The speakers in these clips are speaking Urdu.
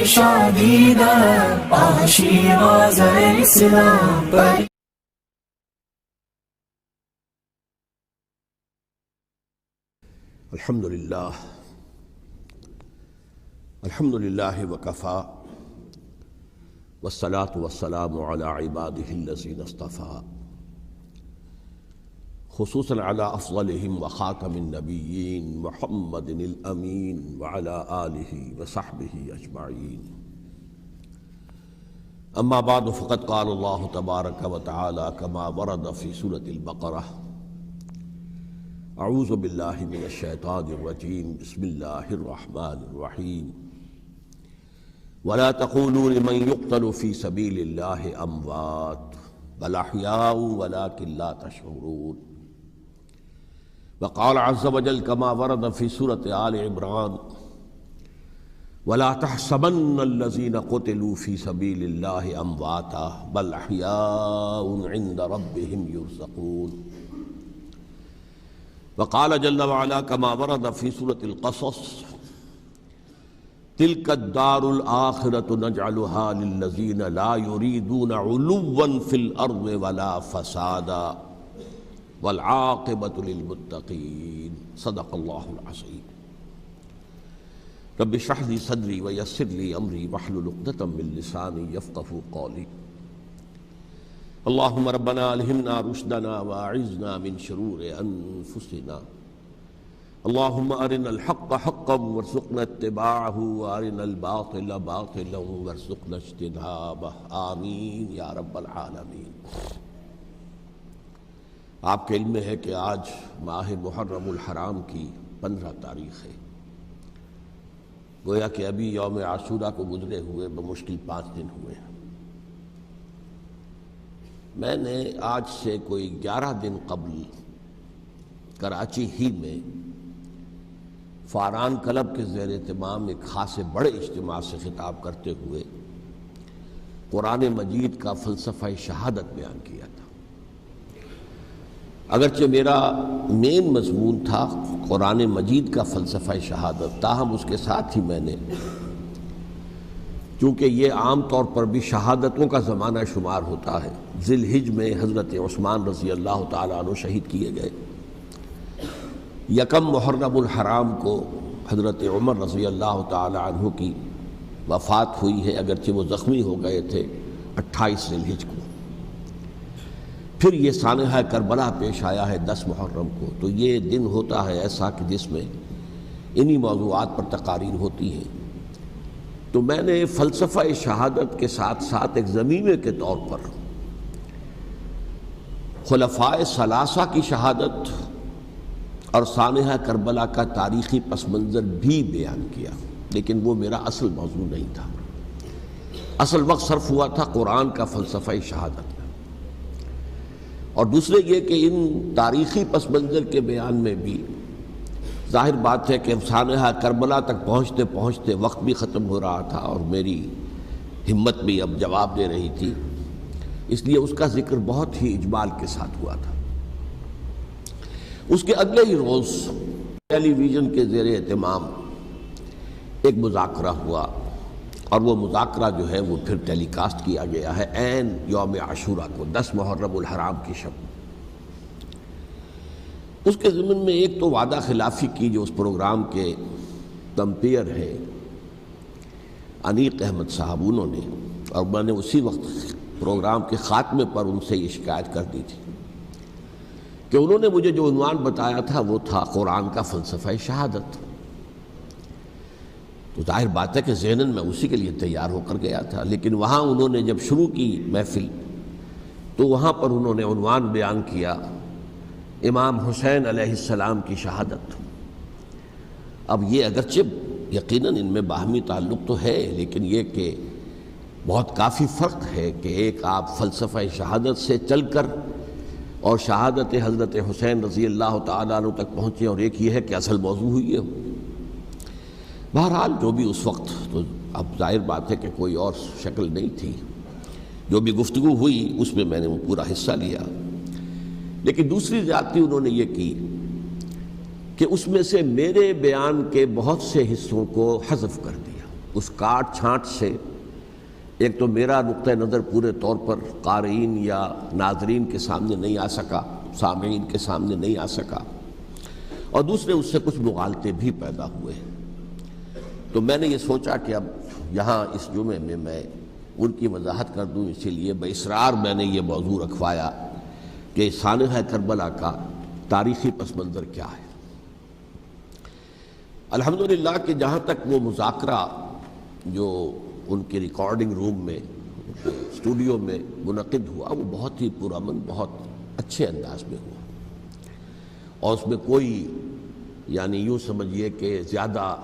شادیدہ آشیراز اسلام پر الحمدللہ وکفا والصلاة والسلام علی عباده الذین اصطفى خصوصا علی افضلهم وخاتم النبیین محمد الامین وعلی آلہ وصحبہ اجمعین اما بعد فقد قال اللہ تبارک وتعالی کما ورد فی سورة البقرہ اعوذ باللہ من الشیطان الرجیم بسم اللہ الرحمن الرحیم ولا تقولوا لمن يقتل في سبيل الله اموات بل احياء ولكن لا تشعرون وقال عز وجل كما ورد في سورة آل عمران ولا تحسبن الذين قتلوا في سبيل الله امواتا بل احياء عند ربهم يرزقون وقال جل وعلا كما ورد في سورة القصص تلك الدار الآخرة نجعلها للذين لا يريدون علوا في الأرض ولا فسادا والعاقبة للمتقين صدق الله العظيم رب اشرح لي صدري ويسر لي أمري واحلل عقدة من لساني يفقهوا قولي اللهم ربنا ألهمنا رشدنا وأعذنا من شرور أنفسنا اللهم أرنا الحق حقا وارزقنا اتباعه وأرنا الباطل باطلا وارزقنا اجتنابه آمین یا رب العالمین۔ آپ کے علم میں ہے کہ آج ماہ محرم الحرام کی 15 تاریخ ہے، گویا کہ ابھی یوم عاشوراء کو گزرے ہوئے بمشکل 5 دن ہوئے ہیں۔ میں نے آج سے کوئی 11 دن قبل کراچی ہی میں فاران کلب کے زیر اہتمام ایک خاصے بڑے اجتماع سے خطاب کرتے ہوئے قرآن مجید کا فلسفہ شہادت بیان کیا تھا۔ اگرچہ میرا مین مضمون تھا قرآن مجید کا فلسفہ شہادت، تاہم اس کے ساتھ ہی میں نے، چونکہ یہ عام طور پر بھی شہادتوں کا زمانہ شمار ہوتا ہے، ذی الحجہ میں حضرت عثمان رضی اللہ تعالیٰ عنہ شہید کیے گئے، یکم محرم الحرام کو حضرت عمر رضی اللہ تعالیٰ عنہ کی وفات ہوئی ہے، اگرچہ وہ زخمی ہو گئے تھے 28 ذی الحجہ کو۔ پھر یہ سانحہ کربلا پیش آیا ہے 10 محرم کو، تو یہ دن ہوتا ہے ایسا کہ جس میں انہی موضوعات پر تقاریر ہوتی ہیں۔ تو میں نے فلسفہ شہادت کے ساتھ ساتھ ایک ضمیمے کے طور پر خلفائے ثلاثہ کی شہادت اور سانحہ کربلا کا تاریخی پس منظر بھی بیان کیا، لیکن وہ میرا اصل موضوع نہیں تھا۔ اصل وقت صرف ہوا تھا قرآن کا فلسفہ شہادت میں، اور دوسرے یہ کہ ان تاریخی پس منظر کے بیان میں بھی ظاہر بات ہے کہ سانحہ کربلا تک پہنچتے پہنچتے وقت بھی ختم ہو رہا تھا اور میری ہمت بھی اب جواب دے رہی تھی، اس لیے اس کا ذکر بہت ہی اجمال کے ساتھ ہوا تھا۔ اس کے اگلے ہی روز ٹیلی ویژن کے زیر اہتمام ایک مذاکرہ ہوا، اور وہ مذاکرہ جو ہے وہ پھر ٹیلی کاسٹ کیا گیا ہے عین یوم عاشوراء کو، 10 محرم الحرام کی شب۔ اس کے ضمن میں ایک تو وعدہ خلافی کی جو اس پروگرام کے کمپیئر ہے انیق احمد صاحب، انہوں نے، اور میں نے اسی وقت پروگرام کے خاتمے پر ان سے یہ شکایت کر دی تھی کہ انہوں نے مجھے جو عنوان بتایا تھا وہ تھا قرآن کا فلسفہ شہادت۔ تو ظاہر بات ہے کہ ذہناً میں اسی کے لیے تیار ہو کر گیا تھا، لیکن وہاں انہوں نے جب شروع کی محفل تو وہاں پر انہوں نے عنوان بیان کیا امام حسین علیہ السلام کی شہادت۔ اب یہ اگرچہ یقیناً ان میں باہمی تعلق تو ہے، لیکن یہ کہ بہت کافی فرق ہے کہ ایک آپ فلسفہ شہادت سے چل کر اور شہادت حضرت حسین رضی اللہ تعالیٰ عنہ تک پہنچے، اور ایک یہ ہے کہ اصل موضوع ہوئی ہے۔ بہرحال جو بھی اس وقت، تو اب ظاہر بات ہے کہ کوئی اور شکل نہیں تھی، جو بھی گفتگو ہوئی اس میں میں نے وہ پورا حصہ لیا، لیکن دوسری زیادتی انہوں نے یہ کی کہ اس میں سے میرے بیان کے بہت سے حصوں کو حذف کر دیا۔ اس کاٹ چھانٹ سے ایک تو میرا نقطہ نظر پورے طور پر قارئین یا ناظرین کے سامنے نہیں آ سکا، سامعین کے سامنے نہیں آ سکا، اور دوسرے اس سے کچھ مغالطے بھی پیدا ہوئے۔ تو میں نے یہ سوچا کہ اب یہاں اس جمعے میں میں ان کی وضاحت کر دوں، اسی لیے باصرار میں نے یہ موضوع رکھوایا کہ سانحہ کربلا کا تاریخی پس منظر کیا ہے۔ الحمدللہ کہ جہاں تک وہ مذاکرہ جو ان کے ریکارڈنگ روم میں اسٹوڈیو میں منعقد ہوا وہ بہت ہی پرامن، بہت اچھے انداز میں ہوا، اور اس میں کوئی یعنی یوں سمجھیے کہ زیادہ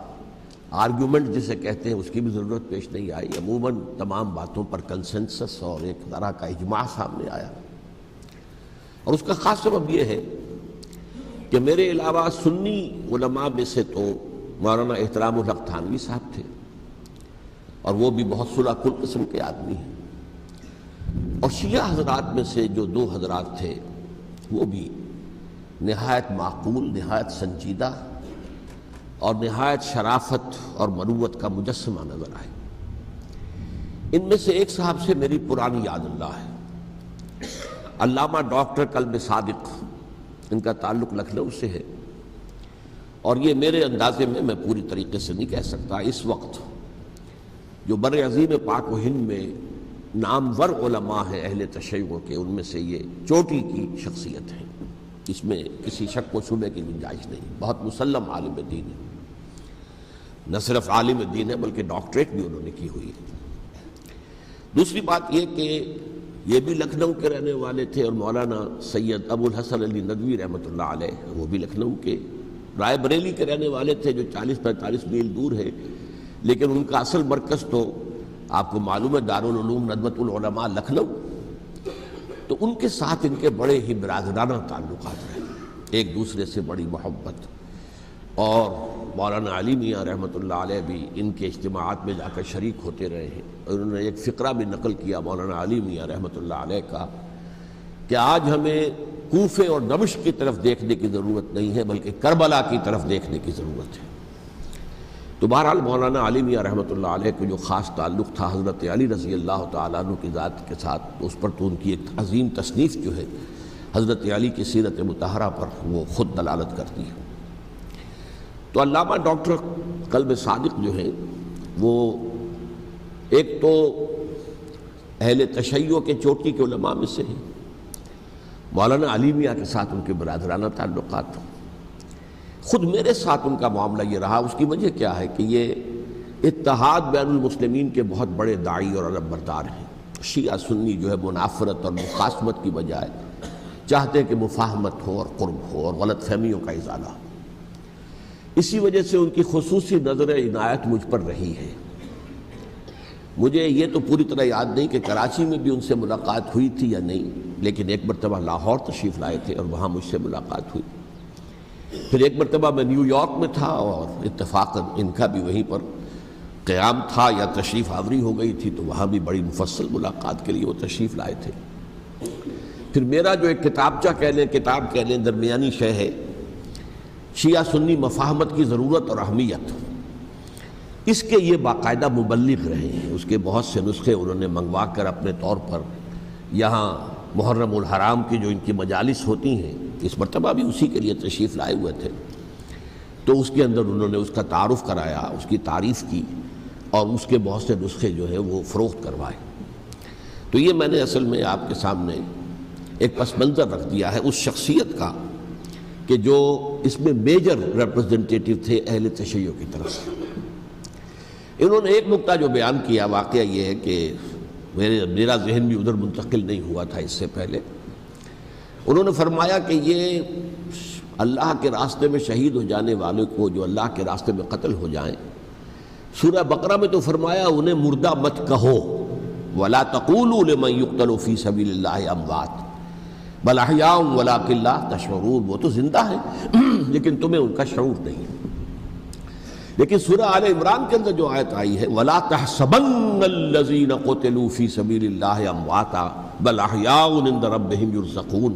آرگیومنٹ جسے کہتے ہیں اس کی بھی ضرورت پیش نہیں آئی۔ عموماً تمام باتوں پر کنسنسس اور ایک طرح کا اجماع سامنے آیا، اور اس کا خاص سبب یہ ہے کہ میرے علاوہ سنی علماء میں سے تو مولانا احترام الحق تھانوی صاحب تھے، اور وہ بھی بہت صلح کل قسم کے آدمی ہیں، اور شیعہ حضرات میں سے جو دو حضرات تھے وہ بھی نہایت معقول، نہایت سنجیدہ اور نہایت شرافت اور مروت کا مجسمہ نظر آئے۔ ان میں سے ایک صاحب سے میری پرانی یاد اللہ ہے، علامہ ڈاکٹر قلب صادق، ان کا تعلق لکھنؤ سے ہے، اور یہ میرے اندازے میں پوری طریقے سے نہیں کہہ سکتا، اس وقت جو بر عظیم پاک و ہند میں نامور علماء ہیں اہل تشیع کے، ان میں سے یہ چوٹی کی شخصیت ہے، اس میں کسی شک و شبہ کی گنجائش نہیں، بہت مسلم عالم دین ہے، نہ صرف عالم دین ہے بلکہ ڈاکٹریٹ بھی انہوں نے کی ہوئی ہے۔ دوسری بات یہ کہ یہ بھی لکھنؤ کے رہنے والے تھے، اور مولانا سید ابو الحسن علی ندوی رحمۃ اللہ علیہ وہ بھی لکھنؤ کے، رائے بریلی کے رہنے والے تھے جو 40-45 میل دور ہے، لیکن ان کا اصل مرکز تو آپ کو معلوم ہے دارالعلوم ندوۃ العلماء لکھنؤ۔ تو ان کے ساتھ ان کے بڑے ہی برادرانہ تعلقات رہے، ایک دوسرے سے بڑی محبت، اور مولانا علی میاں رحمۃ اللہ علیہ بھی ان کے اجتماعات میں جا کر شریک ہوتے رہے ہیں، اور انہوں نے ایک فقرہ بھی نقل کیا مولانا علی میاں رحمۃ اللہ علیہ کا کہ آج ہمیں کوفے اور دمشق کی طرف دیکھنے کی ضرورت نہیں ہے بلکہ کربلا کی طرف دیکھنے کی ضرورت ہے۔ تو بہرحال مولانا علی میاں رحمۃ اللہ علیہ کو جو خاص تعلق تھا حضرت علی رضی اللہ تعالیٰ عنہ کی ذات کے ساتھ، اس پر تو ان کی ایک عظیم تصنیف جو ہے حضرت علی کی سیرت مطہرہ پر وہ خود دلالت کرتی ہے۔ تو علامہ ڈاکٹر قلب صادق جو ہیں وہ ایک تو اہل تشیع کے چوٹی کے علماء میں سے ہیں، مولانا علی میاں کے ساتھ ان کے برادرانہ تعلقات تھے، خود میرے ساتھ ان کا معاملہ یہ رہا۔ اس کی وجہ کیا ہے کہ یہ اتحاد بین المسلمین کے بہت بڑے داعی اور علم بردار ہیں۔ شیعہ سنی جو ہے منافرت اور مخاصمت کی بجائے چاہتے ہیں کہ مفاہمت ہو اور قرب ہو اور غلط فہمیوں کا ازالہ ہو، اسی وجہ سے ان کی خصوصی نظر عنایت مجھ پر رہی ہے۔ مجھے یہ تو پوری طرح یاد نہیں کہ کراچی میں بھی ان سے ملاقات ہوئی تھی یا نہیں، لیکن ایک مرتبہ لاہور تشریف لائے تھے اور وہاں مجھ سے ملاقات ہوئی۔ پھر ایک مرتبہ میں نیو یارک میں تھا اور اتفاقاً ان کا بھی وہیں پر قیام تھا یا تشریف آوری ہو گئی تھی، تو وہاں بھی بڑی مفصل ملاقات کے لیے وہ تشریف لائے تھے۔ پھر میرا جو ایک کتاب کہہ لیں درمیانی شے ہے، شیعہ سنی مفاہمت کی ضرورت اور اہمیت، اس کے یہ باقاعدہ مبلغ رہے ہیں، اس کے بہت سے نسخے انہوں نے منگوا کر اپنے طور پر یہاں محرم الحرام کی جو ان کی مجالس ہوتی ہیں، اس مرتبہ بھی اسی کے لیے تشریف لائے ہوئے تھے، تو اس کے اندر انہوں نے اس کا تعارف کرایا، اس کی تعریف کی، اور اس کے بہت سے نسخے جو ہے وہ فروخت کروائے۔ تو یہ میں نے اصل میں آپ کے سامنے ایک پس منظر رکھ دیا ہے اس شخصیت کا کہ جو اس میں میجر ریپرزنٹیٹو تھے اہل تشیع کی طرف سے۔ انہوں نے ایک نقطہ جو بیان کیا، واقعہ یہ ہے کہ میرا ذہن بھی ادھر منتقل نہیں ہوا تھا اس سے پہلے، انہوں نے فرمایا کہ یہ اللہ کے راستے میں شہید ہو جانے والوں کو جو اللہ کے راستے میں قتل ہو جائیں، سورہ بقرہ میں تو فرمایا انہیں مردہ مت کہو، وَلَا تَقُولُوا لِمَنْ يُقْتَلُ فِي سَبِيلِ اللَّهِ أَمْوَاتٌ بَلْ أَحْيَاءٌ وَلَٰكِن لَا تَشْعُرُونَ، وہ تو زندہ ہیں لیکن تمہیں ان کا شعور نہیں۔ لیکن سورہ آل عمران کے اندر جو آیت آئی ہے وَلَا تَحْسَبَنَّ الَّذِينَ قُتِلُوا فِي سَبِيلِ اللَّهِ أَمْوَاتًا بَلْ أَحْيَاءٌ عِندَ رَبِّهِمْ يُرْزَقُونَ،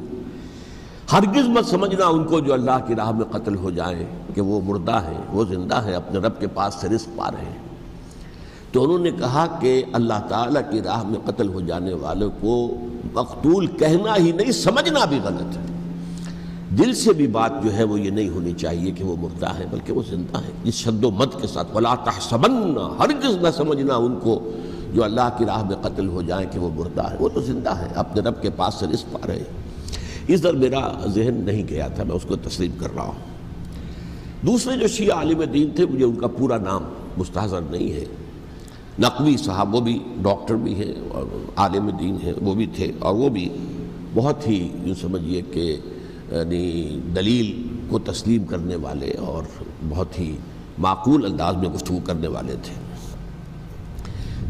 ہرگز مت سمجھنا ان کو جو اللہ کی راہ میں قتل ہو جائیں کہ وہ مردہ ہیں، وہ زندہ ہیں، اپنے رب کے پاس سے رزق پا رہے ہیں۔ تو انہوں نے کہا کہ اللہ تعالیٰ کی راہ میں قتل ہو جانے والوں کو مقتول کہنا ہی نہیں، سمجھنا بھی غلط ہے۔ دل سے بھی بات جو ہے وہ یہ نہیں ہونی چاہیے کہ وہ مردہ ہے، بلکہ وہ زندہ ہے، اس شد و مد کے ساتھ وَلَا تَحْسَبَنَّ، ہرگز نہ سمجھنا ان کو جو اللہ کی راہ میں قتل ہو جائیں کہ وہ مردہ ہے، وہ تو زندہ ہے، اپنے رب کے پاس سے رزق پا رہے ہیں۔ اس در میرا ذہن نہیں گیا تھا، میں اس کو تسلیم کر رہا ہوں۔ دوسرے جو شیعہ عالم دین تھے، مجھے ان کا پورا نام مستحضر نہیں ہے، نقوی صاحب، وہ بھی ڈاکٹر بھی ہیں اور عالم دین ہیں، وہ بھی تھے، اور وہ بھی بہت ہی یوں سمجھیے کہ یعنی دلیل کو تسلیم کرنے والے اور بہت ہی معقول انداز میں گفتگو کرنے والے تھے۔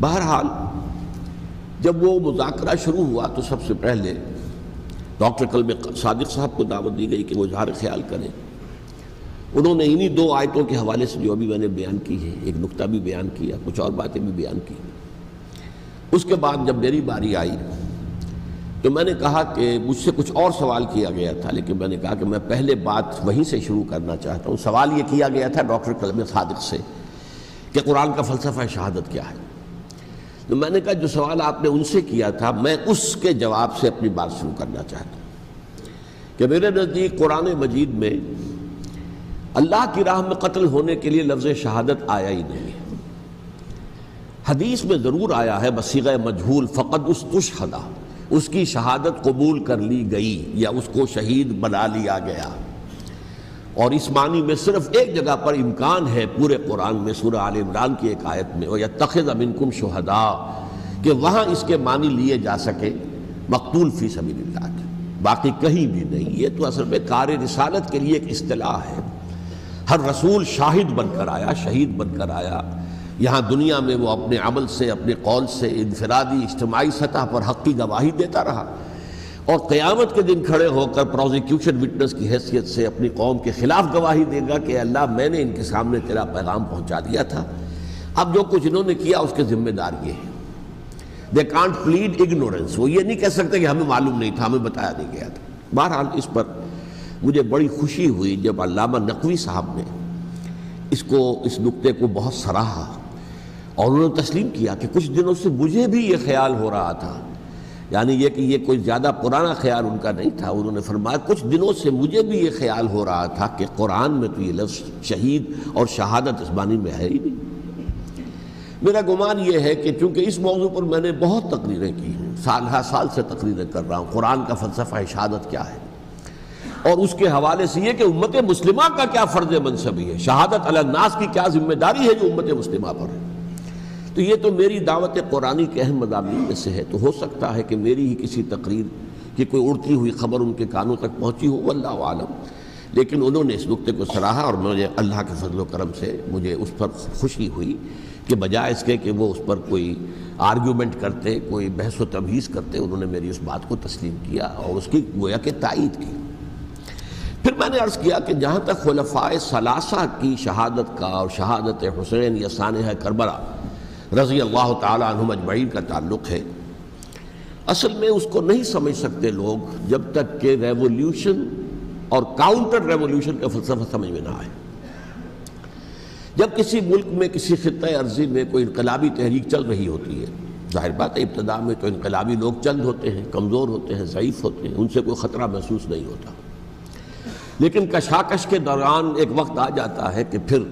بہرحال جب وہ مذاکرہ شروع ہوا تو سب سے پہلے ڈاکٹر کلب صادق صاحب کو دعوت دی گئی کہ وہ اظہار خیال کریں۔ انہوں نے انہی 2 آیتوں کے حوالے سے جو ابھی میں نے بیان کی ہے، ایک نقطہ بھی بیان کیا، کچھ اور باتیں بھی بیان کی۔ اس کے بعد جب میری باری آئی تو میں نے کہا کہ مجھ سے کچھ اور سوال کیا گیا تھا، لیکن میں نے کہا کہ میں پہلے بات وہیں سے شروع کرنا چاہتا ہوں۔ سوال یہ کیا گیا تھا ڈاکٹر کلب صادق سے کہ قرآن کا فلسفہ شہادت کیا ہے۔ تو میں نے کہا جو سوال آپ نے ان سے کیا تھا، میں اس کے جواب سے اپنی بات شروع کرنا چاہتا ہوں کہ میرے نزدیک قرآن مجید میں اللہ کی راہ میں قتل ہونے کے لیے لفظ شہادت آیا ہی نہیں ہے۔ حدیث میں ضرور آیا ہے بصیغہ مجہول، فقد استشہد، اس کی شہادت قبول کر لی گئی یا اس کو شہید بنا لیا گیا، اور اس معنی میں صرف ایک جگہ پر امکان ہے پورے قرآن میں، سورہ آل عمران کی ایک آیت میں، وَيَتَّخِذَ مِنْكُمْ شُهَدَاءَ، کہ وہاں اس کے معنی لیے جا سکے مقتول فی سبیل اللہ کے، باقی کہیں بھی نہیں۔ یہ تو اصل میں کار رسالت کے لیے ایک اصطلاح ہے۔ ہر رسول شاہد بن کر آیا، شہید بن کر آیا، یہاں دنیا میں وہ اپنے عمل سے، اپنے قول سے، انفرادی اجتماعی سطح پر حق کی گواہی دیتا رہا، اور قیامت کے دن کھڑے ہو کر پروزیکیوشن وٹنس کی حیثیت سے اپنی قوم کے خلاف گواہی دے گا کہ اللہ میں نے ان کے سامنے تیرا پیغام پہنچا دیا تھا، اب جو کچھ انہوں نے کیا اس کے ذمہ دار یہ ہے۔ دے کانٹ پلیڈ اگنورنس، وہ یہ نہیں کہہ سکتے کہ ہمیں معلوم نہیں تھا، ہمیں بتایا نہیں گیا تھا۔ بہرحال اس پر مجھے بڑی خوشی ہوئی جب علامہ نقوی صاحب نے اس نقطے کو بہت سراہا، اور انہوں نے تسلیم کیا کہ کچھ دنوں سے مجھے بھی یہ خیال ہو رہا تھا، یعنی یہ کہ یہ کوئی زیادہ پرانا خیال ان کا نہیں تھا۔ انہوں نے فرمایا کچھ دنوں سے مجھے بھی یہ خیال ہو رہا تھا کہ قرآن میں تو یہ لفظ شہید اور شہادت اس معنی میں ہے ہی نہیں۔ میرا گمان یہ ہے کہ چونکہ اس موضوع پر میں نے بہت تقریریں کی ہیں، سال ہر سال سے تقریریں کر رہا ہوں، قرآن کا فلسفہ شہادت کیا ہے، اور اس کے حوالے سے یہ کہ امت مسلمہ کا کیا فرض منصبی ہے، شہادت علی الناس کی کیا ذمہ داری ہے جو امت مسلمہ پر ہے۔ تو یہ تو میری دعوت قرآنی کے اہم مضامین میں سے ہے، تو ہو سکتا ہے کہ میری ہی کسی تقریر کی کوئی اڑتی ہوئی خبر ان کے کانوں تک پہنچی ہو، واللہ عالم، لیکن انہوں نے اس نقطے کو سراہا، اور مجھے اللہ کے فضل و کرم سے مجھے اس پر خوشی ہوئی کہ بجائے اس کے کہ وہ اس پر کوئی آرگیومنٹ کرتے، کوئی بحث و تبحیث کرتے، انہوں نے میری اس بات کو تسلیم کیا اور اس کی گویا کہ تائید کی۔ پھر میں نے عرض کیا کہ جہاں تک خلفائے ثلاثہ کی شہادت کا اور شہادت حسین یا سانحہ کربلا رضی اللہ تعالی عنہم اجمعین کا تعلق ہے، اصل میں اس کو نہیں سمجھ سکتے لوگ جب تک کہ ریولوشن اور کاؤنٹر ریولوشن کا فلسفہ سمجھ میں نہ آئے۔ جب کسی ملک میں، کسی خطہ ارضی میں کوئی انقلابی تحریک چل رہی ہوتی ہے، ظاہر بات ہے ابتدا میں تو انقلابی لوگ چند ہوتے ہیں، کمزور ہوتے ہیں، ضعیف ہوتے ہیں، ان سے کوئی خطرہ محسوس نہیں ہوتا، لیکن کشاکش کے دوران ایک وقت آ جاتا ہے کہ پھر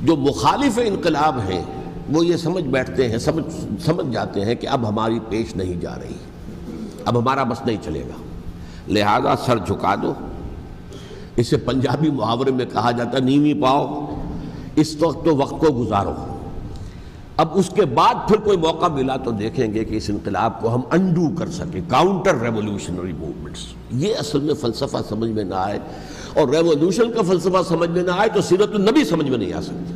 جو مخالف انقلاب ہیں وہ یہ سمجھ بیٹھتے ہیں، سمجھ جاتے ہیں کہ اب ہماری پیش نہیں جا رہی، اب ہمارا بس نہیں چلے گا، لہذا سر جھکا دو۔ اسے پنجابی محاورے میں کہا جاتا ہے نیوی پاؤ، اس وقت تو وقت کو گزارو، اب اس کے بعد پھر کوئی موقع ملا تو دیکھیں گے کہ اس انقلاب کو ہم انڈو کر سکیں، کاؤنٹر ریولوشنری موومنٹس۔ یہ اصل میں فلسفہ سمجھ میں نہ آئے، اور ریولوشن کا فلسفہ سمجھ میں نہ آئے تو سیرت النبی سمجھ میں نہیں آ سکتی۔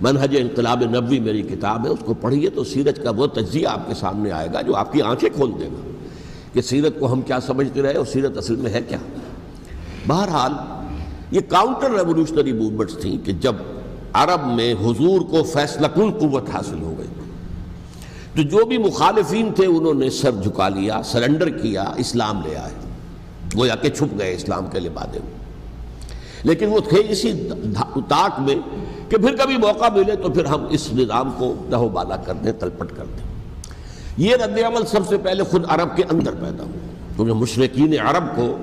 منہج انقلاب نبوی میری کتاب ہے، اس کو پڑھیے تو سیرت کا وہ تجزیہ آپ کے سامنے آئے گا جو آپ کی آنکھیں کھول دے گا کہ سیرت کو ہم کیا سمجھتے رہے اور سیرت اصل میں ہے کیا۔ بہرحال یہ کاؤنٹر ریولوشنری موومنٹس تھیں کہ جب عرب میں حضور کو فیصلہ کن قوت حاصل ہو گئی تو جو بھی مخالفین تھے انہوں نے سر جھکا لیا، سرنڈر کیا، اسلام لے آئے، گویا کہ چھپ گئے اسلام کے لبادے میں۔ لیکن وہ تھے اسی طاق میں کہ پھر کبھی موقع ملے تو پھر ہم اس نظام کو دہو بالا کر دیں، تلپٹ کر دیں۔ یہ رد عمل سب سے پہلے خود عرب کے اندر پیدا ہوا، کیونکہ مشرکین عرب کو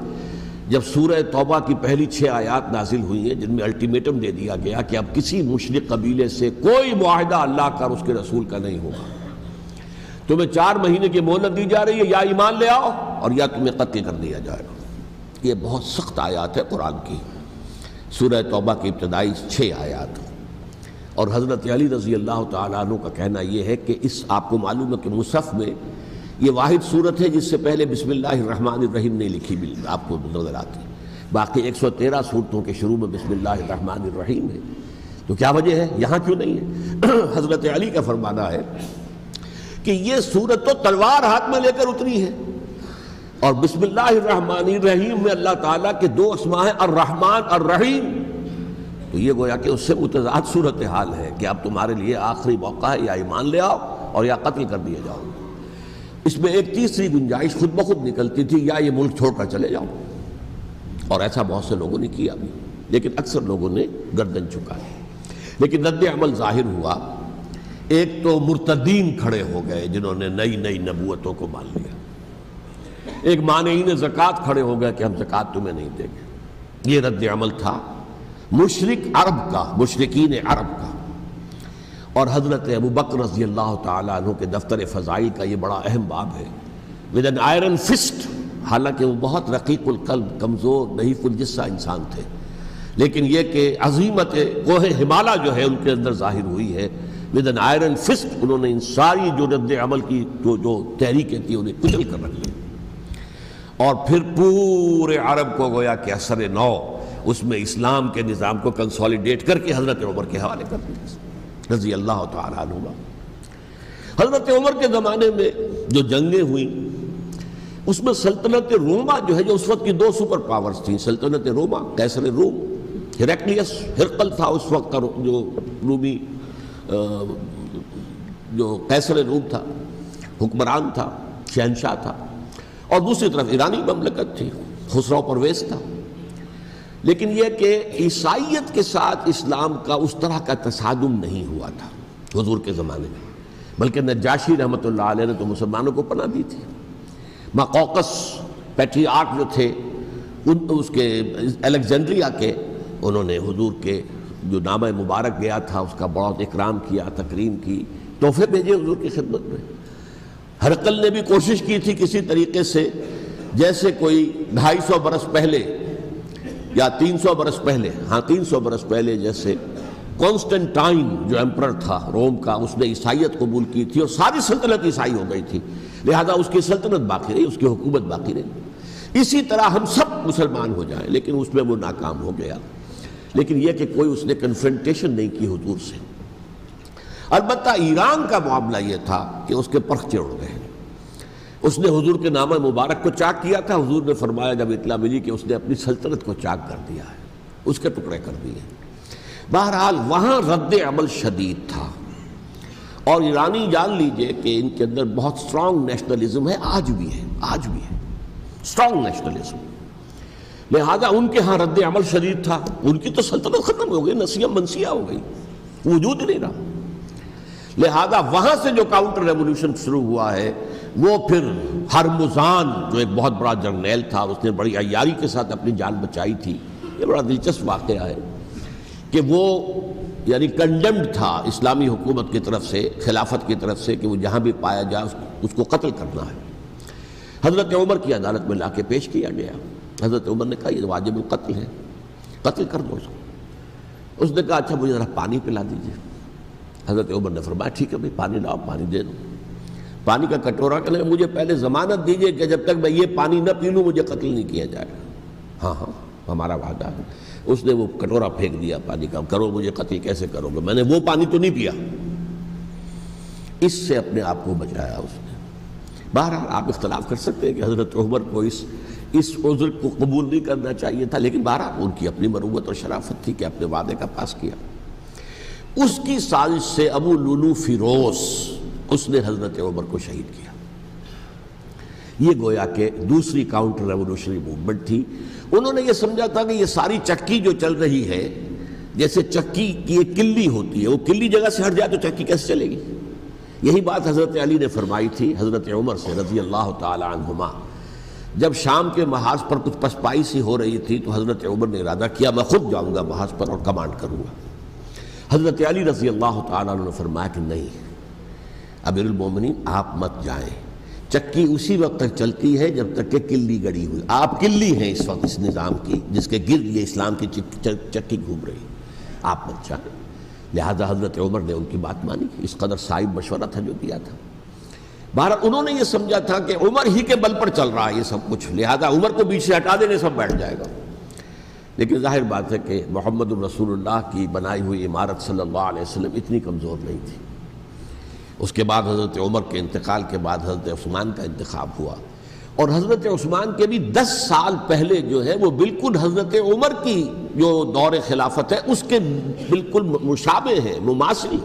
جب سورہ توبہ کی پہلی 6 آیات نازل ہوئی ہیں جن میں الٹیمیٹم دے دیا گیا کہ اب کسی مشرک قبیلے سے کوئی معاہدہ اللہ کا اور اس کے رسول کا نہیں ہوگا، تمہیں 4 مہینے کی مہلت دی جا رہی ہے، یا ایمان لے آؤ اور یا تمہیں قتل کر دیا جائے گا۔ یہ بہت سخت آیات ہے قرآن کی، سورہ توبہ کی ابتدائی 6 آیات، اور حضرت علی رضی اللہ تعالیٰ عنہ کا کہنا یہ ہے کہ اس آپ کو معلوم ہے کہ مصحف میں یہ واحد صورت ہے جس سے پہلے بسم اللہ الرحمن الرحیم نہیں لکھی، آپ کو نظر آتی، باقی 113 صورتوں کے شروع میں بسم اللہ الرحمن الرحیم ہے، تو کیا وجہ ہے یہاں کیوں نہیں ہے؟ حضرت علی کا فرمانا ہے کہ یہ صورت تو تلوار ہاتھ میں لے کر اتری ہے، اور بسم اللہ الرحمن الرحیم میں اللہ تعالیٰ کے 2 اسماء ہیں، الرحمن الرحیم، تو یہ گویا کہ اس سے متضاد صورتحال ہے کہ اب تمہارے لیے آخری موقع ہے، یا ایمان لے آؤ اور یا قتل کر دیے جاؤ۔ اس میں ایک تیسری گنجائش خود بخود نکلتی تھی، یا یہ ملک چھوڑ کر چلے جاؤ، اور ایسا بہت سے لوگوں نے کیا بھی، لیکن اکثر لوگوں نے گردن چکائی۔ لیکن رد عمل ظاہر ہوا، ایک تو مرتدین کھڑے ہو گئے جنہوں نے نئی نئی نبوتوں کو مان لیا، ایک مانعین زکوٰۃ کھڑے ہو گئے کہ ہم زکوٰۃ تمہیں نہیں دیں گے۔ یہ رد عمل تھا مشرک عرب کا، مشرکین عرب کا۔ اور حضرت ابو بکر رضی اللہ تعالیٰ عنہ کے دفتر فضائل کا یہ بڑا اہم باب ہے، ود این آئرن فسٹ، حالانکہ وہ بہت رقیق القلب، کمزور، ضعیف الجسہ انسان تھے، لیکن یہ کہ عظیمت کوہ ہمالیہ جو ہے ان کے اندر ظاہر ہوئی ہے، ود این آئرن فسٹ انہوں نے ان ساری جو رد عمل کی جو تحریکیں تھیں انہیں کچل کر رکھ لیا، اور پھر پورے عرب کو گویا کہ اثر نو اس میں اسلام کے نظام کو کنسولیڈیٹ کر کے حضرت عمر کے حوالے کر دیا رضی اللہ تعالیٰ عنہ۔ حضرت عمر کے زمانے میں جو جنگیں ہوئیں اس میں سلطنت روما جو ہے، جو اس وقت کی 2 سپر پاورز تھیں، سلطنت روما، قیصر روم، ہیراکلیس، ہرقل تھا اس وقت کا جو رومی جو قیصر روم تھا، حکمران تھا، شہنشاہ تھا، اور دوسری طرف ایرانی مملکت تھی، خسرو پرویز تھا۔ لیکن یہ کہ عیسائیت کے ساتھ اسلام کا اس طرح کا تصادم نہیں ہوا تھا حضور کے زمانے میں، بلکہ نجاشی رحمۃ اللہ علیہ نے تو مسلمانوں کو پناہ دی تھی۔ مقوقس پیٹریارک جو تھے اس کے الیگزینڈریا کے، انہوں نے حضور کے جو نامہ مبارک گیا تھا اس کا بہت اکرام کیا، تکریم کی، تحفے بھیجے حضور کی خدمت میں۔ ہرقل نے بھی کوشش کی تھی کسی طریقے سے، جیسے کوئی 250 برس پہلے یا 300 برس پہلے، 300 برس پہلے جیسے کانسٹنٹائن جو ایمپرر تھا روم کا، اس نے عیسائیت قبول کی تھی اور ساری سلطنت عیسائی ہو گئی تھی، لہذا اس کی سلطنت باقی رہی، اس کی حکومت باقی رہی۔ اسی طرح ہم سب مسلمان ہو جائیں، لیکن اس میں وہ ناکام ہو گیا۔ لیکن یہ کہ کوئی اس نے کنفرنٹیشن نہیں کی حضور سے۔ البتہ ایران کا معاملہ یہ تھا کہ اس کے پرخچے اڑ گئے، اس نے حضور کے نامہ مبارک کو چاک کیا تھا، حضور نے فرمایا جب اطلاع ملی کہ اس نے اپنی سلطنت کو چاک کر دیا ہے، اس کے ٹکڑے کر دیے۔ بہرحال وہاں رد عمل شدید تھا، اور ایرانی جان لیجئے کہ ان کے اندر بہت سٹرانگ نیشنلزم ہے، آج بھی ہے سٹرانگ نیشنلزم، لہذا ان کے ہاں رد عمل شدید تھا۔ ان کی تو سلطنت ختم ہو گئی، نسیہ منسیہ ہو گئی، وجود ہی نہیں رہا۔ لہذا وہاں سے جو کاؤنٹر ریولوشن شروع ہوا ہے وہ پھر ہرمزان جو ایک بہت بڑا جرنیل تھا، اس نے بڑی عیاری کے ساتھ اپنی جان بچائی تھی۔ یہ بڑا دلچسپ واقعہ ہے کہ وہ یعنی کنڈمڈ تھا اسلامی حکومت کی طرف سے، خلافت کی طرف سے، کہ وہ جہاں بھی پایا جائے اس کو قتل کرنا ہے۔ حضرت عمر کی عدالت میں لا کے پیش کیا گیا، حضرت عمر نے کہا یہ واجب القتل ہے، قتل کر دو اس کو۔ اس نے کہا اچھا مجھے ذرا پانی پلا دیجیے۔ حضرت عمر نے فرمایا ٹھیک ہے بھائی پانی لاؤ، پانی دے دو۔ پانی کا کٹورا کہ مجھے پہلے ضمانت دیجیے کہ جب تک میں یہ پانی نہ پی لوں مجھے قتل نہیں کیا جائے گا۔ ہاں ہمارا وعدہ ہے۔ اس نے وہ کٹورا پھینک دیا پانی کا، کرو مجھے قتل کیسے کرو گے، میں نے وہ پانی تو نہیں پیا۔ اس سے اپنے آپ کو بچایا اس نے۔ بہرحال آپ اختلاف کر سکتے ہیں کہ حضرت عمر کو اس عذر کو قبول نہیں کرنا چاہیے تھا، لیکن بہرحال ان کی اپنی مروت اور شرافت تھی کہ اپنے وعدے کا پاس کیا۔ اس کی سازش سے ابو لولو فیروز اس نے حضرت عمر کو شہید کیا۔ یہ گویا کہ دوسری کاؤنٹر ریولوشنری موومنٹ تھی۔ انہوں نے یہ سمجھا تھا کہ یہ ساری چکی جو چل رہی ہے جیسے چکی کی ایک کلی ہوتی ہے، وہ کلی جگہ سے ہٹ جائے تو چکی کیسے چلے گی؟ یہی بات حضرت علی نے فرمائی تھی حضرت عمر سے رضی اللہ تعالی عنہما۔ جب شام کے محاذ پر کچھ پسپائی سی ہو رہی تھی تو حضرت عمر نے ارادہ کیا میں خود جاؤں گا محاذ پر اور کمانڈ کروں گا۔ حضرت علی رضی اللہ تعالیٰ عنہ نے فرمایا کہ نہیں امیر المومنین آپ مت جائیں، چکی اسی وقت تک چلتی ہے جب تک کہ کلی گڑی ہوئی، آپ کلی ہیں اس وقت اس نظام کی جس کے گرد یہ اسلام کی چکی گھوم رہی، آپ مت جائیں۔ لہذا حضرت عمر نے ان کی بات مانی، اس قدر صائب مشورہ تھا جو دیا تھا۔ بہرحال انہوں نے یہ سمجھا تھا کہ عمر ہی کے بل پر چل رہا ہے یہ سب کچھ، لہذا عمر کو بیچ سے ہٹا دینے سب بیٹھ جائے گا۔ لیکن ظاہر بات ہے کہ محمد الرسول اللہ کی بنائی ہوئی عمارت صلی اللہ علیہ وسلم اتنی کمزور نہیں تھی۔ اس کے بعد حضرت عمر کے انتقال کے بعد حضرت عثمان کا انتخاب ہوا، اور حضرت عثمان کے بھی 10 سال پہلے جو ہے وہ بالکل حضرت عمر کی جو دور خلافت ہے اس کے بالکل مشابہ ہے، مماثل۔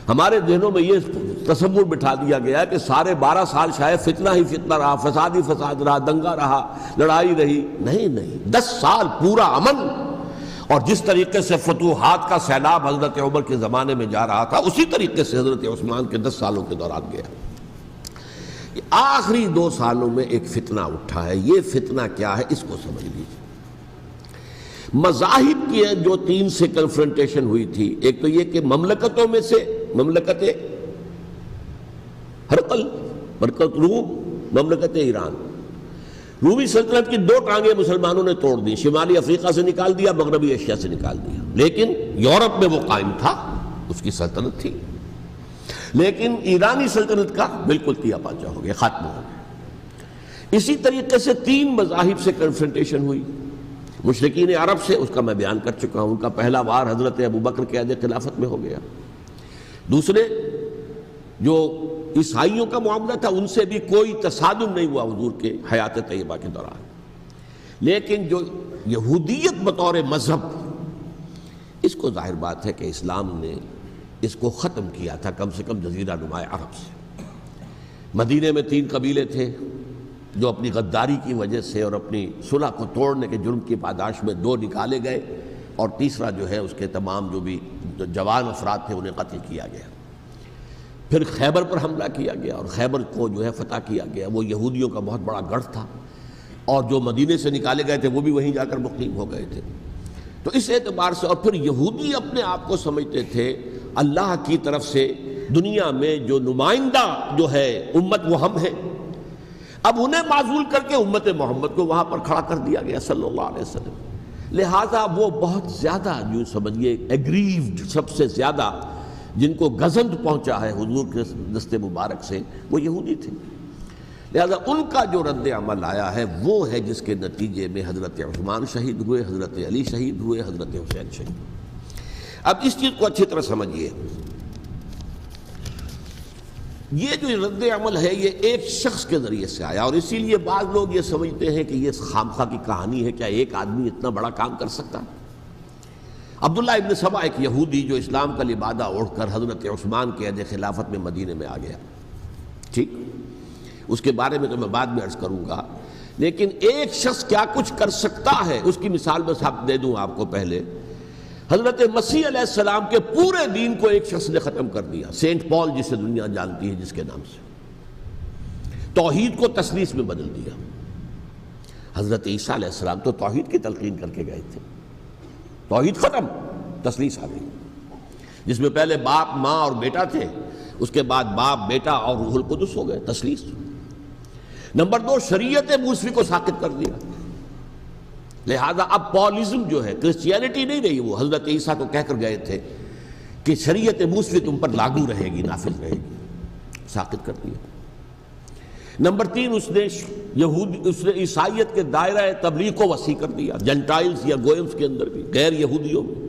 ہمارے ذہنوں میں یہ تصور بٹھا دیا گیا کہ سارے 12 سال شاید فتنہ ہی فتنہ رہا، فساد ہی فساد رہا، دنگا رہا، لڑائی رہی۔ نہیں، 10 سال پورا امن، اور جس طریقے سے فتوحات کا سیلاب حضرت عمر کے زمانے میں جا رہا تھا اسی طریقے سے حضرت عثمان کے 10 سالوں کے دوران گیا۔ آخری 2 سالوں میں ایک فتنہ اٹھا ہے، یہ فتنہ کیا ہے اس کو سمجھ لیجیے۔ مذاہب کی جو 3 سے کنفرنٹیشن ہوئی تھی، ایک تو یہ کہ مملکتوں میں سے مملکت ہرقل، مملکت روم، مملکت ایران، رومی سلطنت کی 2 ٹانگیں مسلمانوں نے توڑ دی، شمالی افریقہ سے نکال دیا، مغربی ایشیا سے نکال دیا، لیکن یورپ میں وہ قائم تھا، اس کی سلطنت تھی، لیکن ایرانی سلطنت کا بالکل تیا پاچا ہو گیا، ختم ہو گیا۔ اسی طریقے سے 3 مذاہب سے کنفرنٹیشن ہوئی، مشرکین عرب سے، اس کا میں بیان کر چکا ہوں، ان کا پہلا وار حضرت ابوبکر کے عہد خلافت میں ہو گیا۔ دوسرے جو عیسائیوں کا معاملہ تھا ان سے بھی کوئی تصادم نہیں ہوا حضور کے حیات طیبہ کے دوران، لیکن جو یہودیت بطور مذہب، اس کو ظاہر بات ہے کہ اسلام نے اس کو ختم کیا تھا کم سے کم جزیرہ نما عرب سے۔ مدینے میں 3 قبیلے تھے جو اپنی غداری کی وجہ سے اور اپنی صلح کو توڑنے کے جرم کی پاداش میں 2 نکالے گئے، اور تیسرا جو ہے اس کے تمام جو بھی جوان افراد تھے انہیں قتل کیا گیا۔ پھر خیبر پر حملہ کیا گیا اور خیبر کو جو ہے فتح کیا گیا، وہ یہودیوں کا بہت بڑا گڑھ تھا، اور جو مدینے سے نکالے گئے تھے وہ بھی وہیں جا کر مقیم ہو گئے تھے۔ تو اس اعتبار سے، اور پھر یہودی اپنے آپ کو سمجھتے تھے اللہ کی طرف سے دنیا میں جو نمائندہ جو ہے امت وہ ہم ہیں، اب انہیں معزول کر کے امت محمد کو وہاں پر کھڑا کر دیا گیا صلی اللہ علیہ وسلم۔ لہٰذا وہ بہت زیادہ جو سمجھیے ایگریوڈ، سب سے زیادہ جن کو گزند پہنچا ہے حضور کے دست مبارک سے، وہ یہودی تھے۔ لہذا ان کا جو رد عمل آیا ہے وہ ہے جس کے نتیجے میں حضرت عثمان شہید ہوئے، حضرت علی شہید ہوئے، حضرت حسین شہید ہوئے۔ اب اس چیز کو اچھی طرح سمجھیے، یہ جو رد عمل ہے یہ ایک شخص کے ذریعے سے آیا، اور اسی لیے بعض لوگ یہ سمجھتے ہیں کہ یہ خامخواہ کی کہانی ہے، کیا ایک آدمی اتنا بڑا کام کر سکتا؟ عبداللہ ابن سبا ایک یہودی جو اسلام کا لبادہ اوڑھ کر حضرت عثمان کے عہد خلافت میں مدینے میں آ گیا، ٹھیک، اس کے بارے میں تو میں بعد میں عرض کروں گا، لیکن ایک شخص کیا کچھ کر سکتا ہے اس کی مثال میں صاحب دے دوں آپ کو۔ پہلے حضرت مسیح علیہ السلام کے پورے دین کو ایک شخص نے ختم کر دیا، سینٹ پال جسے دنیا جانتی ہے جس کے نام سے، توحید کو تثلیث میں بدل دیا۔ حضرت عیسیٰ علیہ السلام تو توحید کی تلقین کر کے گئے تھے، توحید ختم، تثلیث آ گئی، جس میں پہلے باپ ماں اور بیٹا تھے، اس کے بعد باپ بیٹا اور روح القدس ہو گئے، تثلیث۔ نمبر 2، شریعت موسوی کو ساقط کر دیا، لہذا اب پالزم جو ہے، کرسچینٹی نہیں رہی، وہ حضرت عیسیٰ کو کہہ کر گئے تھے کہ شریعت موسوی تم پر لاگو رہے گی، نافذ رہے گی، ساقط کر دیا۔ نمبر 3، اس نے عیسائیت کے دائرہ تبلیغ کو وسیع کر دیا، جنٹائلز یا گوئمز کے اندر بھی، غیر یہودیوں میں،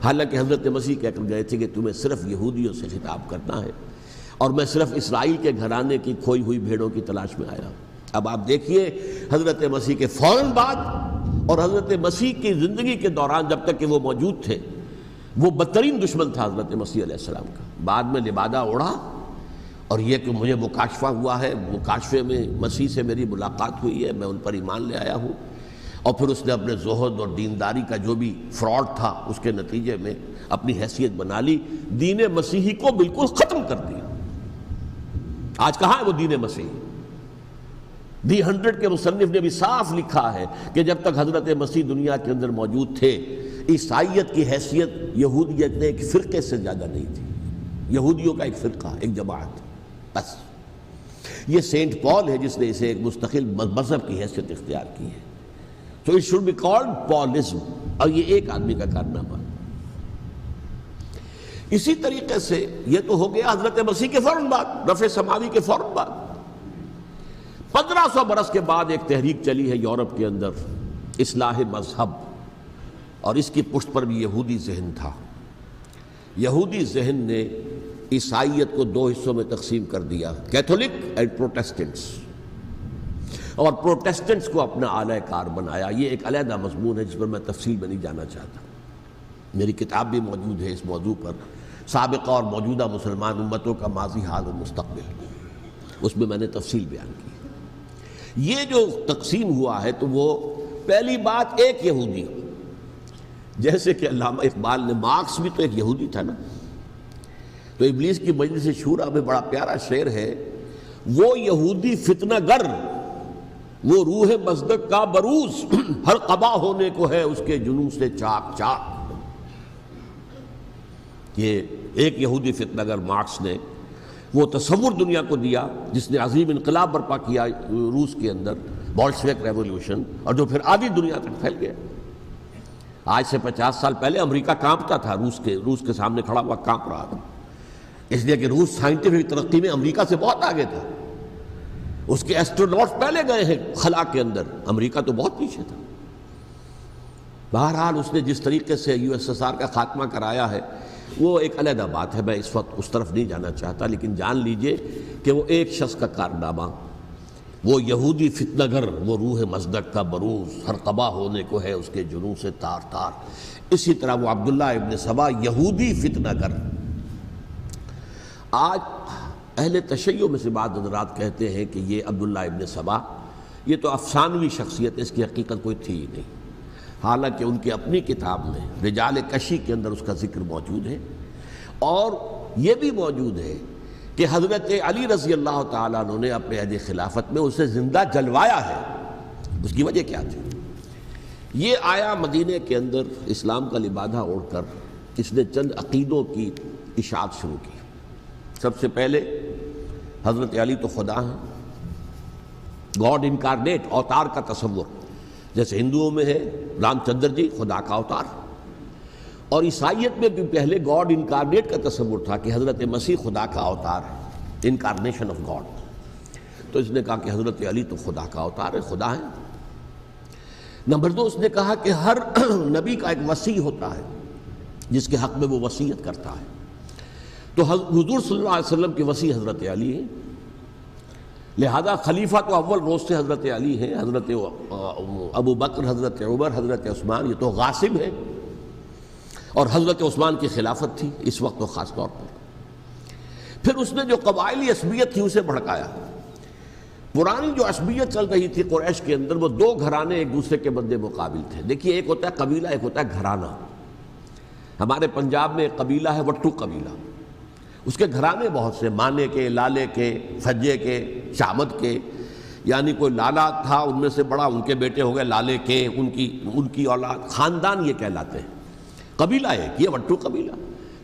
حالانکہ حضرت مسیح کہہ کر گئے تھے کہ تمہیں صرف یہودیوں سے خطاب کرنا ہے، اور میں صرف اسرائیل کے گھرانے کی کھوئی ہوئی بھیڑوں کی تلاش میں آیا۔ اب آپ دیکھیے حضرت مسیح کے فوراً بعد اور حضرت مسیح کی زندگی کے دوران جب تک کہ وہ موجود تھے، وہ بدترین دشمن تھا حضرت مسیح علیہ السلام کا۔ بعد میں لبادہ اوڑھا، اور یہ کہ مجھے مکاشفہ ہوا ہے، مکاشفے میں مسیح سے میری ملاقات ہوئی ہے، میں ان پر ایمان لے آیا ہوں، اور پھر اس نے اپنے زہد اور دینداری کا جو بھی فراڈ تھا اس کے نتیجے میں اپنی حیثیت بنا لی، دین مسیحی کو بالکل ختم کر دیا۔ آج کہاں ہے وہ دین مسیحی؟ دی 100 کے مصنف نے بھی صاف لکھا ہے کہ جب تک حضرت مسیح دنیا کے اندر موجود تھے، عیسائیت کی حیثیت یہودیت نے ایک فرقے سے زیادہ نہیں تھی، یہودیوں کا ایک فرقہ، ایک جماعت بس۔ یہ سینٹ پال ہے جس نے اسے ایک مستقل مذہب کی حیثیت اختیار کی ہے۔ تو it should be called Paulism، اور یہ ایک آدمی کا کارنامہ۔ اسی طریقے سے یہ تو ہو گیا حضرت مسیح کے فوراً بعد، رفع سماوی کے فوراً بعد۔ 1500 برس کے بعد ایک تحریک چلی ہے یورپ کے اندر، اصلاح مذہب، اور اس کی پشت پر بھی یہودی ذہن تھا۔ یہودی ذہن نے عیسائیت کو 2 حصوں میں تقسیم کر دیا، کیتھولک اینڈ پروٹیسٹنٹس، اور پروٹیسٹنٹس کو اپنا اعلی کار بنایا۔ یہ ایک علیحدہ مضمون ہے جس پر میں تفصیل میں نہیں جانا چاہتا، میری کتاب بھی موجود ہے اس موضوع پر، سابقہ اور موجودہ مسلمان امتوں کا ماضی، حال اور مستقبل، اس میں میں نے تفصیل بیان کی۔ یہ جو تقسیم ہوا ہے تو وہ پہلی بات ایک یہودی، جیسے کہ علامہ اقبال نے، مارکس بھی تو ایک یہودی تھا نا، تو ابلیس کی مجلس شورا میں بڑا پیارا شعر ہے، وہ یہودی فتنہ گر، وہ روح مصدق کا بروز، ہر قبا ہونے کو ہے اس کے جنوں سے چاک چاک۔ یہ ایک یہودی فتنہ گر مارکس نے وہ تصور دنیا کو دیا جس نے عظیم انقلاب برپا کیا روس کے اندر، بولشوک ریولوشن، اور جو پھر آدھی دنیا تک پھیل گیا۔ آج سے 50 سال پہلے امریکہ کانپتا تھا، روس کے سامنے کھڑا ہوا کانپ رہا تھا، اس لیے کہ روس سائنٹیفک ترقی میں امریکہ سے بہت آگے تھا، اس کے ایسٹروناٹس پہلے گئے ہیں خلا کے اندر، امریکہ تو بہت پیچھے تھا۔ بہرحال اس نے جس طریقے سے USSR کا خاتمہ کرایا ہے وہ ایک علیحدہ بات ہے، میں اس وقت اس طرف نہیں جانا چاہتا، لیکن جان لیجئے کہ وہ ایک شخص کا کارنامہ، وہ یہودی فتنہ گر، وہ روح مصدق کا بروز، ہر قبا ہونے کو ہے اس کے جنوں سے تار تار۔ اسی طرح وہ عبداللہ ابن سبا، یہودی فتنہ گر۔ آج اہل تشیع میں سے بعض حضرات کہتے ہیں کہ یہ عبداللہ ابن سبا یہ تو افسانوی شخصیت ہے، اس کی حقیقت کوئی تھی ہی نہیں، حالانکہ ان کی اپنی کتاب میں رجال کشی کے اندر اس کا ذکر موجود ہے، اور یہ بھی موجود ہے کہ حضرت علی رضی اللہ تعالیٰ عنہ نے اپنے عہد خلافت میں اسے زندہ جلوایا ہے۔ اس کی وجہ کیا تھی؟ یہ آیا مدینے کے اندر اسلام کا لبادہ اوڑھ کر، اس نے چند عقیدوں کی اشاعت شروع کی۔ سب سے پہلے حضرت علی تو خدا ہیں، گاڈ انکارنیٹ، اوتار کا تصور، جیسے ہندوؤں میں ہے رام چندر جی خدا کا اوتار، اور عیسائیت میں بھی پہلے گاڈ انکارنیٹ کا تصور تھا کہ حضرت مسیح خدا کا اوتار ہے، انکارنیشن آف گاڈ۔ تو اس نے کہا کہ حضرت علی تو خدا کا اوتار ہے، خدا ہے۔ نمبر 2، اس نے کہا کہ ہر نبی کا ایک وصی ہوتا ہے جس کے حق میں وہ وصیت کرتا ہے، تو حضور صلی اللہ علیہ وسلم کے وصی حضرت علی ہیں، لہذا خلیفہ تو اول روز سے حضرت علی ہیں، حضرت ابو بکر، حضرت عمر، حضرت عثمان یہ تو غاصب ہیں، اور حضرت عثمان کی خلافت تھی اس وقت تو خاص طور پر۔ پھر اس نے جو قبائلی عصبیت تھی اسے بھڑکایا۔ پرانی جو عصبیت چل رہی تھی قریش کے اندر، وہ 2 گھرانے ایک دوسرے کے مد مقابل تھے۔ دیکھیے، ایک ہوتا ہے قبیلہ، ایک ہوتا ہے گھرانہ۔ ہمارے پنجاب میں ایک قبیلہ ہے وٹو قبیلہ، اس کے گھرانے بہت سے، مانے کے، لالے کے، فجے کے، شامت کے، یعنی کوئی لالا تھا ان میں سے بڑا، ان کے بیٹے ہو گئے لالے کے، ان کی اولاد، خاندان یہ کہلاتے ہیں۔ قبیلہ ایک، یہ وٹو قبیلہ۔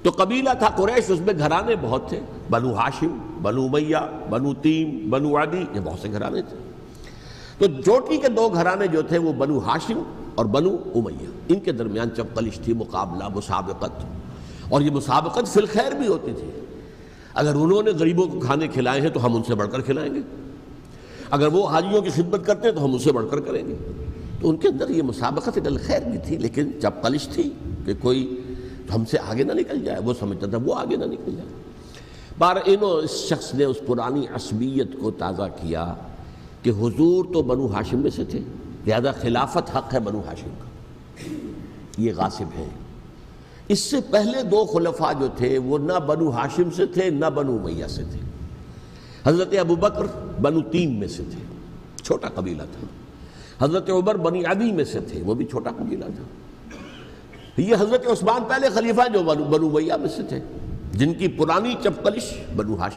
تو قبیلہ تھا قریش، اس میں گھرانے بہت تھے، بنو ہاشم، بنو امیہ، بنو تیم، بنو عدی، یہ بہت سے گھرانے تھے۔ تو چوٹی کے 2 گھرانے جو تھے وہ بنو ہاشم اور بنو امیہ، ان کے درمیان چپقلش تھی، مقابلہ، مسابقت، اور یہ مسابقت فی الخیر بھی ہوتی تھی۔ اگر انہوں نے غریبوں کو کھانے کھلائے ہیں تو ہم ان سے بڑھ کر کھلائیں گے، اگر وہ حاجیوں کی خدمت کرتے ہیں تو ہم ان سے بڑھ کر کریں گے۔ تو ان کے اندر یہ مسابقت الخیر بھی تھی، لیکن چپقلش تھی کہ کوئی ہم سے آگے نہ نکل جائے، وہ سمجھتا تھا وہ آگے نہ نکل جائے۔ اس شخص نے اس پرانی عصبیت کو تازہ کیا کہ حضور تو بنو ہاشم میں سے تھے، لہذا خلافت حق ہے بنو ہاشم کا، یہ غاصب ہیں۔ اس سے پہلے 2 خلفاء جو تھے وہ نہ بنو ہاشم سے تھے نہ بنو امیہ سے تھے۔ حضرت ابو بکر بنو تیم میں سے تھے، چھوٹا قبیلہ تھا، حضرت عمر بنی عدی میں سے تھے، وہ بھی چھوٹا قبیلہ تھا. یہ حضرت عثمان پہلے خلیفہ جو بنو امیہ میں سے تھے، جن کی پرانی چپقلش بنو ہاشم